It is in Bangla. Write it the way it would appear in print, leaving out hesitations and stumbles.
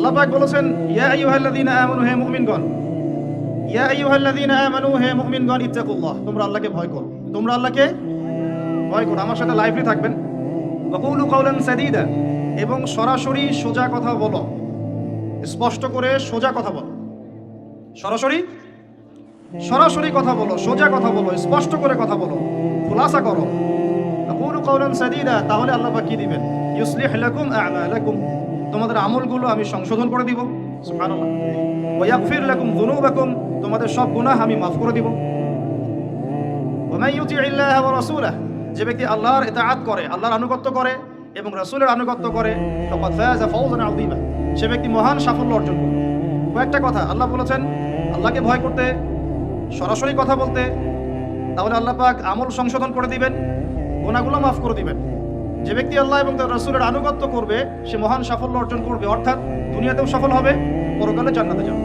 আল্লাহ পাক বলেছেন, ইয়া আইয়ুহাল্লাযীনা আমানু, হে মুমিনগণ, ইয়া আইয়ুহাল্লাযীনা আমানু, হে মুমিনগণ, ইত্তাকুল্লাহ, তোমরা আল্লাহকে ভয় করো, তোমরা আল্লাহকে ভয় করো। আমার সাথে লাইভলি থাকবেন। ওয়া কুলু কাওলান সাদীদা, এবং সরাসরি সোজা কথা বলো, স্পষ্ট করে সোজা কথা বলো, সরাসরি সরাসরি কথা বলো, সোজা কথা বলো, স্পষ্ট করে কথা বলো, খুলাসা করো। কুলু কাওলান সাদীদা, তাহলে আল্লাহ পাক কি দিবেন? ইউসলিহ লাকুম আ'মালাকুম, তোমাদের আমলগুলো আমি সংশোধন করে দিব। সুবহানাল্লাহ। ওয়া ইয়াগফির লাকুম যুনুবাকুম, তোমাদের সব গুনাহ আমি মাফ করে দিব। ওয়া মান ইউতি'ইল্লাহ ওয়া রাসূলাহ, যে ব্যক্তি আল্লাহর ইতাআত করে, আল্লাহর আনুগত্য করে এবং রাসূলের আনুগত্য করে, ফাকাদ ফাযা ফাওজান আযীমা, সে ব্যক্তি মহান সাফল্য অর্জন করবে। কয়েকটা কথা আল্লাহ বলেছেন, আল্লাহকে ভয় করতে, সরাসরি কথা বলতে, তাহলে আল্লাহ পাক আমল সংশোধন করে দিবেন, গুনাহগুলো মাফ করে দিবেন। যে ব্যক্তি আল্লাহ এবং তার রাসূলের আনুগত্য করবে, সে মহান সাফল্য অর্জন করবে, অর্থাৎ দুনিয়াতেও সফল হবে, পরকালে জান্নাতে যাবে।